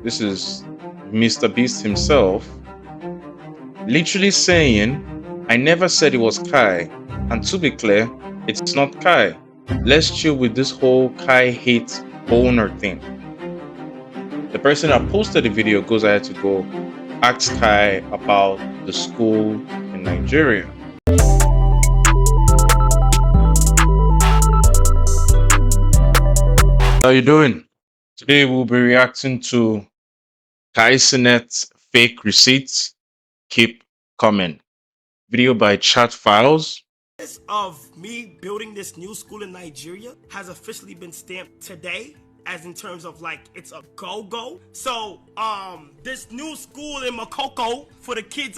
This is Mr. Beast himself literally saying, I never said it was Kai. And to be clear, it's not Kai. Let's chill with this whole Kai hate owner thing. The person that posted the video goes ahead to go ask Kai about the school in Nigeria. How you doing? Today we'll be reacting to Kai Cenat's fake receipts. Keep coming. Video by Chat Files. Of me building this new school in Nigeria has officially been stamped today, as in terms of like it's a go-go. So this new school in Makoko for the kids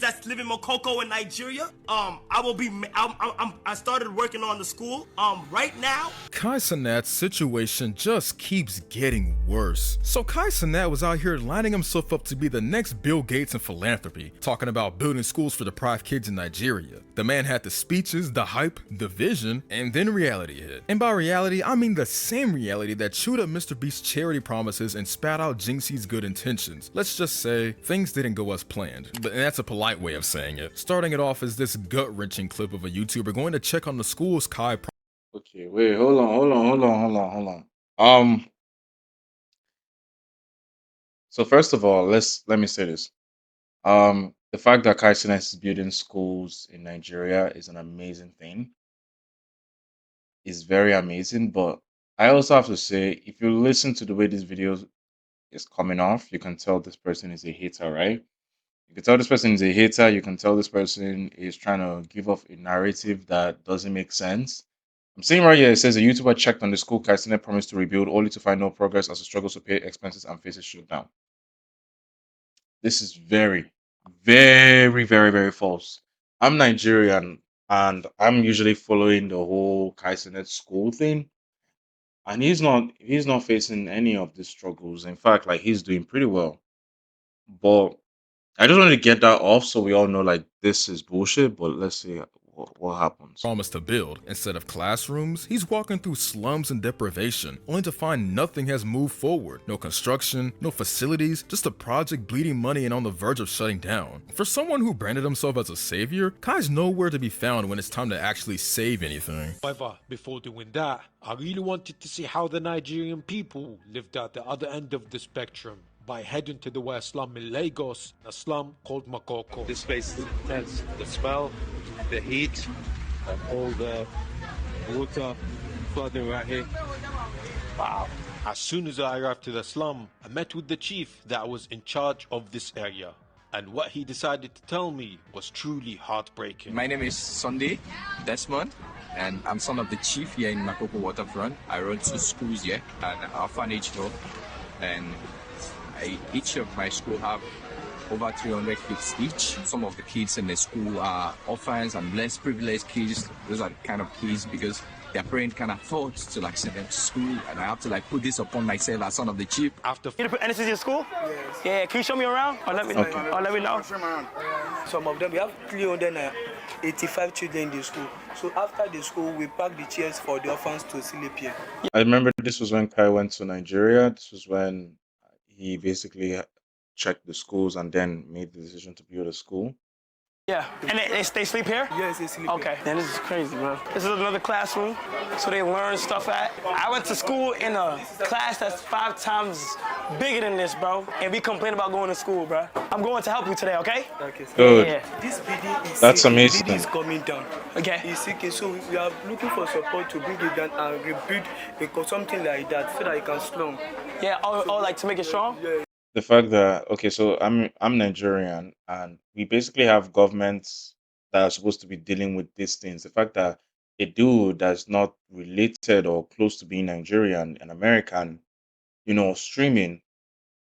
that's live in Makoko in Nigeria, I started working on the school right now. Kai Cenat's situation just keeps getting worse. So Kai Cenat was out here lining himself up to be the next Bill Gates in philanthropy, talking about building schools for deprived kids in Nigeria. The man had the speeches, the hype, the vision, and then reality hit. And by reality, I mean the same reality that chewed up Mr. Beast's charity promises and spat out Jinxie's good intentions. Let's just say, things didn't go as planned. And that's a polite way of saying it. Starting it off is this gut-wrenching clip of a YouTuber going to check on the school's Kai. Okay, wait, hold on. So first of all, let me say this. The fact that Kai Cenat is building schools in Nigeria is an amazing thing. It's very amazing, but I also have to say, if you listen to the way this video is coming off, you can tell this person is a hater, right? You can tell this person is a hater. You can tell this person is trying to give off a narrative that doesn't make sense. I'm seeing right here, it says a YouTuber checked on the school Kai Cenat promised to rebuild only to find no progress as he struggles to pay expenses and faces shutdown. This is very, very false. I'm Nigerian and I'm usually following the whole Kai Cenat school thing. And he's not facing any of the struggles. In fact, like he's doing pretty well. But I just wanted to get that off so we all know like this is bullshit, but let's see what happens. Promised to build. Instead of classrooms, he's walking through slums and deprivation, only to find nothing has moved forward. No construction, no facilities, just a project bleeding money and on the verge of shutting down. For someone who branded himself as a savior, Kai's nowhere to be found when it's time to actually save anything. However, before doing that, I really wanted to see how the Nigerian people lived at the other end of the spectrum by heading to the worst slum in Lagos, a slum called Makoko. This place is intense. The smell, the heat, and all the water flooding right here. Wow. As soon as I arrived to the slum, I met with the chief that was in charge of this area. And what he decided to tell me was truly heartbreaking. My name is Sunday Desmond, and I'm son of the chief here in Makoko Waterfront. I run 2 schools here, an orphanage home, and each of my school have over 300 kids each. Some of the kids in the school are orphans and less privileged kids. Those are the kind of kids because their parents can afford to like send them to school, and I have to like put this upon myself as son of the chief. After You put NSC in school? Yes. Yeah, can you show me around? Or let me know. Some of them, we have 385 children in the school. So after the school, we pack the chairs for the orphans to sleep here. I remember this was when Kai went to Nigeria. This was when he basically checked the schools and then made the decision to build a school. Yeah. And they sleep here? Yes, they sleep Okay. Man, this is crazy, bro. This is another classroom, so they learn stuff at. I went to school in a class that's 5 times bigger than this, bro. And we complain about going to school, bro. I'm going to help you today, okay? Okay, so Good. Yeah. this building is That's sinking. amazing. The building is coming down. Okay. It's sinking, so we are looking for support to bring it down and rebuild something like that so that it can slum. Yeah, like to make it strong? Yeah. The fact that okay, so I'm Nigerian and we basically have governments that are supposed to be dealing with these things. The fact that a dude that's not related or close to being Nigerian, an American, streaming,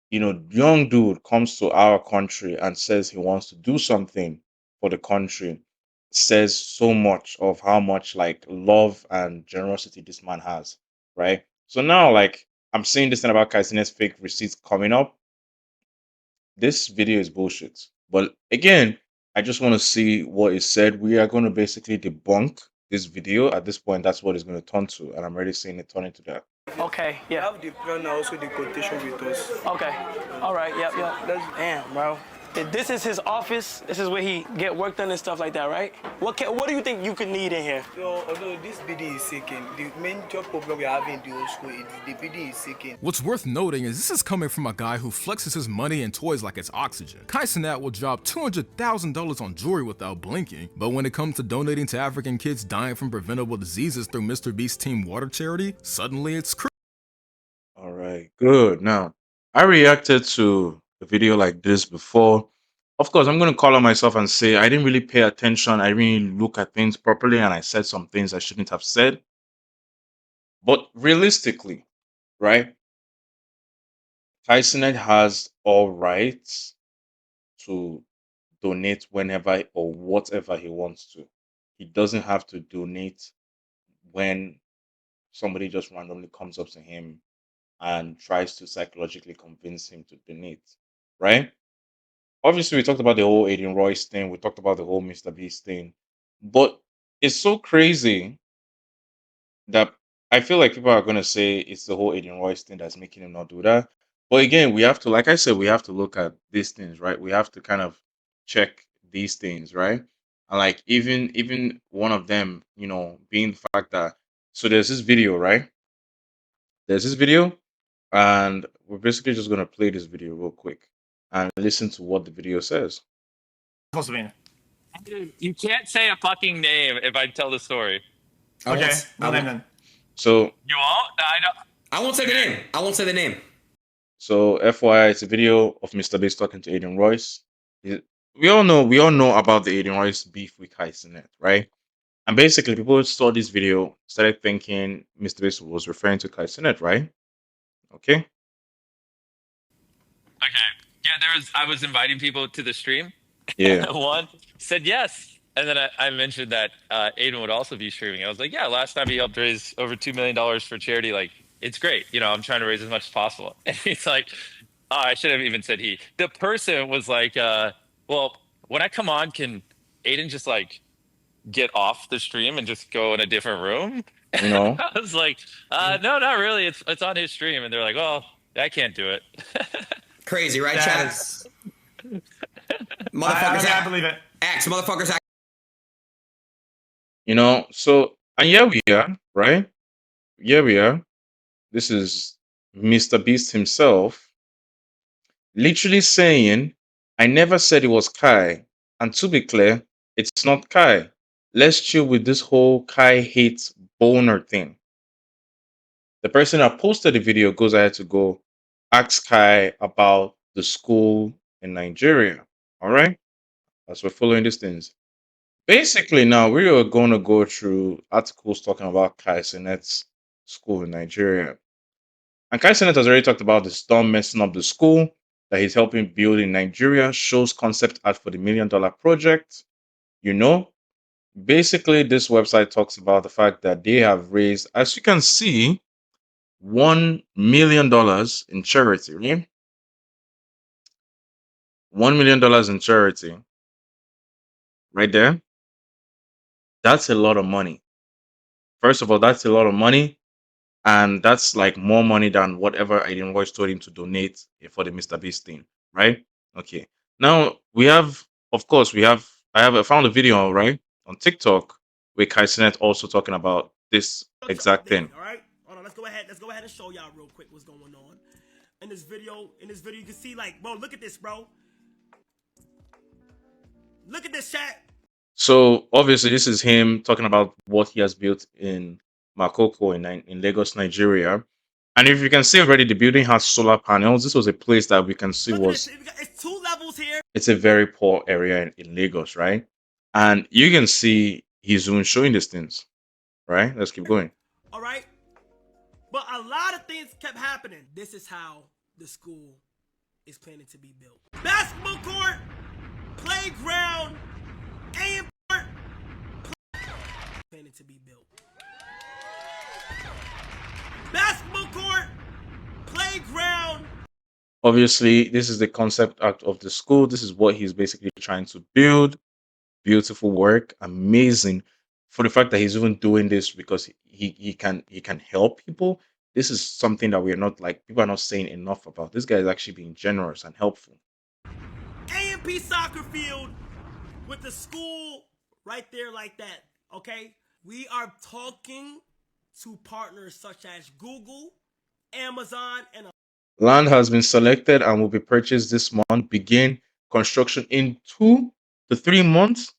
young dude comes to our country and says he wants to do something for the country, says so much of how much like love and generosity this man has, right? So now like I'm seeing this thing about Kai Cenat's fake receipts coming up. This video is bullshit. But again, I just want to see what is said. We are going to basically debunk this video. At this point, that's what it's going to turn to. And I'm already seeing it turn into that. Okay, We yeah. have the plan and also the quotation with us. Okay. All right, yep, yep. Let's Damn, bro. This is his office. This is where he get work done and stuff like that, right? What do you think you could need in here? So, although this building is sinking, the major problem we are having in the old school is the building is sinking. What's worth noting is this is coming from a guy who flexes his money and toys like it's oxygen. Cenat will drop $200,000 on jewelry without blinking, but when it comes to donating to African kids dying from preventable diseases through Mr. Beast's Team Water charity, suddenly it's crazy. All right, good. Now, I reacted to a video like this before. Of course, I'm going to call on myself and say I didn't really pay attention. I didn't really look at things properly, and I said some things I shouldn't have said. But realistically, right, Tysonet has all rights to donate whenever or whatever he wants to. He doesn't have to donate when somebody just randomly comes up to him and tries to psychologically convince him to donate, right? Obviously, we talked about the whole Aiden Royce thing, we talked about the whole Mr. Beast thing, but it's so crazy that I feel like people are going to say it's the whole Aiden Royce thing that's making him not do that. But again, we have to, like I said, we have to look at these things, right? We have to kind of check these things, right? And like even one of them, being the fact that so there's this video, right? There's this video, and we're basically just gonna play this video real quick and listen to what the video says. Supposed to be. Dude, you can't say a fucking name if I tell the story. Okay, no name then. So You won't? I don't. I won't say the name. I won't say the name. So FYI, it's a video of Mr. Beast talking to Aiden Royce. We all know about the Aiden Royce beef with Kai Cenat, right? And basically, people saw this video, started thinking Mr. Beast was referring to Kai Cenat, right? Okay. Okay. Yeah, I was inviting people to the stream. Yeah. One said yes. And then I mentioned that Aiden would also be streaming. I was like, yeah, last time he helped raise over $2 million for charity. Like, it's great. I'm trying to raise as much as possible. And he's like, oh, I should have even said he. The person was like, well, when I come on, can Aiden just like get off the stream and just go in a different room? I was like, no, not really. It's on his stream. And they're like, well, I can't do it. Crazy, right, That chat? is- Motherfuckers I can't believe it. Axe, motherfuckers act. So and here we are, right? Here we are. This is Mr. Beast himself literally saying, I never said it was Kai. And to be clear, it's not Kai. Let's chill with this whole Kai hates boner thing. The person that posted the video goes ahead to go ask Kai about the school in Nigeria. All right? As we're following these things. Basically, now we are going to go through articles talking about Kai Cenat's school in Nigeria. And Kai Cenat has already talked about the storm messing up the school that he's helping build in Nigeria, shows concept art for the $1 million project. Basically, this website talks about the fact that they have raised, as you can see, $1 million in charity. Right? $1 million in charity. Right there. That's a lot of money. First of all, that's a lot of money. And that's like more money than whatever Aiden Royce told him to donate for the Mr. Beast thing, right? Okay. Now I found a video, right, on TikTok with Kai Cenat also talking about this exact thing. All right, hold on. Let's go ahead and show y'all real quick what's going on. In this video, you can see like, bro, look at this, bro. Look at this chat. So obviously, this is him talking about what he has built in Makoko in Lagos, Nigeria. And if you can see already, the building has solar panels. This was a place that we can see was it's 2 levels here. It's a very poor area in Lagos, right? And you can see he's even showing these things, right? Let's keep going. All right. But a lot of things kept happening. This is how the school is planning to be built. Basketball court, playground, and planning to be built. Basketball court, playground. Obviously, this is the concept art of the school. This is what he's basically trying to build. Beautiful work, amazing. For the fact that he's even doing this because he can help people. This is something that we're not like people are not saying enough about. This guy is actually being generous and helpful. A&P soccer field with the school right there like that, okay? We are talking to partners such as Google, Amazon, and Land has been selected and will be purchased this month. Begin construction in 2 to 3 months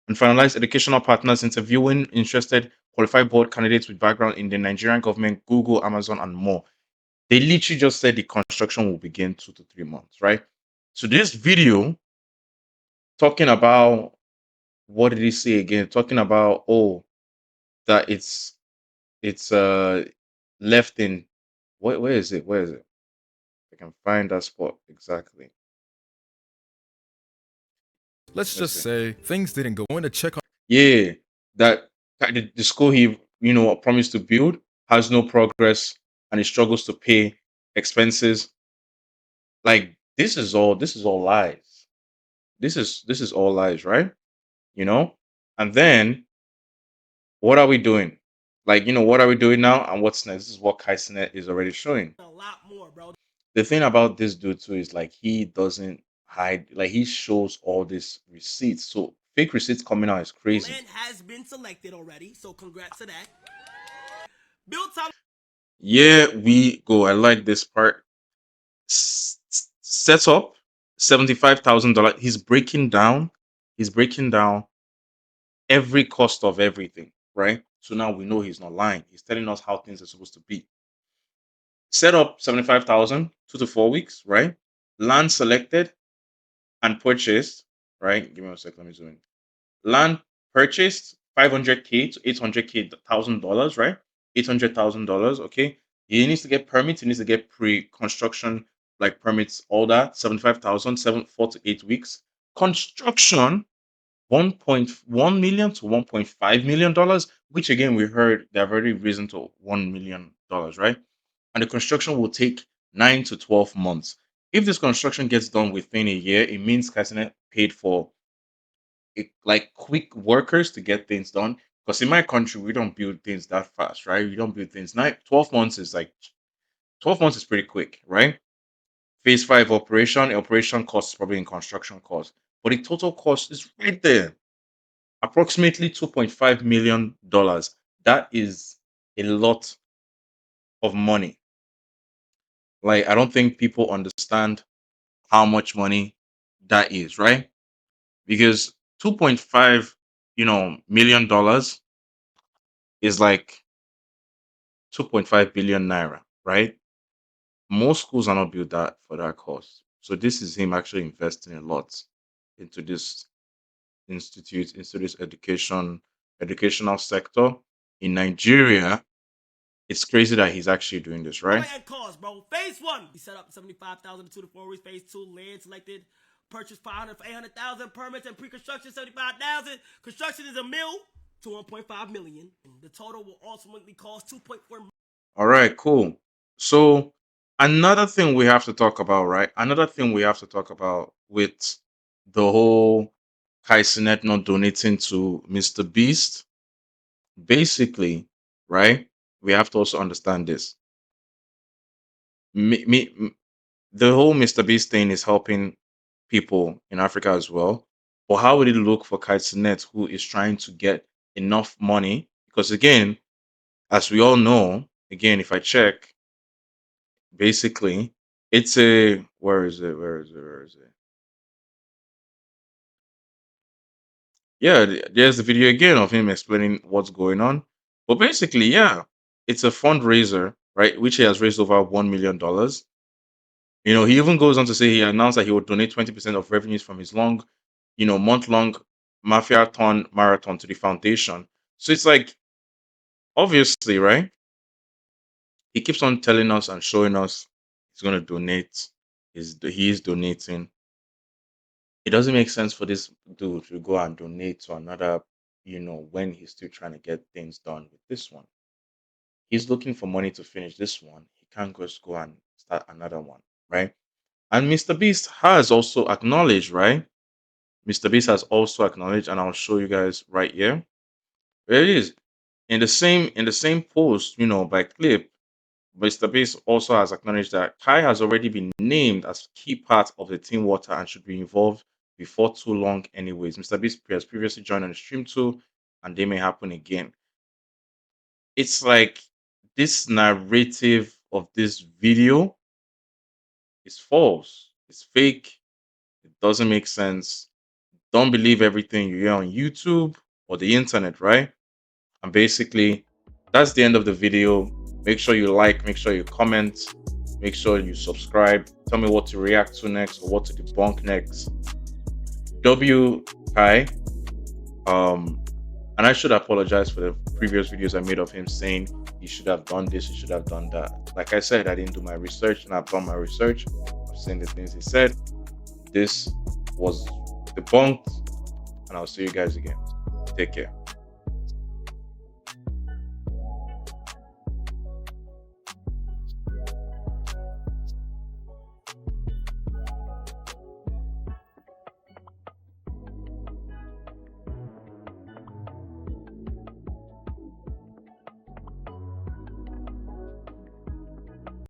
and finalize educational partners interviewing interested qualified board candidates with background in the Nigerian government, Google, Amazon, and more. They literally just said the construction will begin 2 to 3 months, right? So this video talking about what did he say again? Talking about that it's left in where is it? Where is it? I can find that spot exactly. Let's Let's just see. say things didn't go in to check on. Yeah, that the school he promised to build has no progress and he struggles to pay expenses. Like this is all lies. This is all lies, right? You know? And then what are we doing? Like, what are we doing now and what's next? This is what Kaisenet is already showing. a lot more, bro. The thing about this dude too is like he doesn't hide, like he shows all these receipts. So fake receipts coming out is crazy. Land has been selected already, so congrats to that. Build time. Yeah, we go. I like this part. Set up $75,000. He's breaking down. He's breaking down every cost of everything, right? So now we know he's not lying. He's telling us how things are supposed to be. Set up 75,000, 2 to 4 weeks, right? Land selected and purchased, right? Give me a second. Let me zoom in. Land purchased 500K to 800K thousand dollars, right? $800,000. Okay. He needs to get permits. He needs to get pre-construction like permits, all that. 75,000, 4 to 8 weeks. Construction 1.1 million to $1.5 million, which again we heard they've already risen to $1 million, right? And the construction will take 9 to 12 months. If this construction gets done within a year, it means Kaisenet paid for like quick workers to get things done. Because in my country, we don't build things that fast, right? We don't build things. 12 months is like 12 months is pretty quick, right? Phase 5 operation costs probably in construction costs, but the total cost is right there, approximately $2.5 million. That is a lot of money. Like I don't think people understand how much money that is, right? Because 2.5, million dollars is like 2.5 billion naira, right? Most schools are not built that for that cost. So this is him actually investing a lot into this institute, into this educational sector in Nigeria. It's crazy that he's actually doing this, right? And cost, bro. Phase 1, we set up 75,000 to 2 to 4 weeks. Phase 2, land selected. Purchase 500 for 800,000. Permits and pre-construction 75,000. Construction is $1 million to 1.5 million. The total will ultimately cost 2.4 million. All right, cool. So another thing we have to talk about, right? Another thing we have to talk about with the whole Kaisenet not donating to Mr. Beast, basically, right? We have to also understand this. The whole Mr. Beast thing is helping people in Africa as well. But how would it look for Kaisenet, who is trying to get enough money? Because again, as we all know, again, if I check, basically, it's a where is it? Where is it? Where is it? Yeah, there's the video again of him explaining what's going on. But basically, yeah, it's a fundraiser, right? Which he has raised over $1 million. He even goes on to say he announced that he would donate 20% of revenues from his month-long marathon to the foundation. So it's like, obviously, right? He keeps on telling us and showing us he's going to donate. He is donating. It doesn't make sense for this dude to go and donate to another, when he's still trying to get things done with this one. He's looking for money to finish this one. He can't just go and start another one, right? And Mr. Beast has also acknowledged, right? Mr. Beast has also acknowledged, and I'll show you guys right here. There it is. In the same post, by clip, Mr. Beast also has acknowledged that Kai has already been named as key part of the Team Water and should be involved before too long anyways. Mr. Beast has previously joined on the stream too, and they may happen again. It's like this narrative of this video is false. It's fake. It doesn't make sense. Don't believe everything you hear on YouTube or the internet, right? And basically, that's the end of the video. Make sure you like, make sure you comment, make sure you subscribe. Tell me what to react to next or what to debunk next. W Kai. And I should apologize for the previous videos I made of him saying he should have done this, he should have done that. Like I said, I didn't do my research, and I've done my research. I've seen the things he said. This was debunked, and I'll see you guys again. Take care.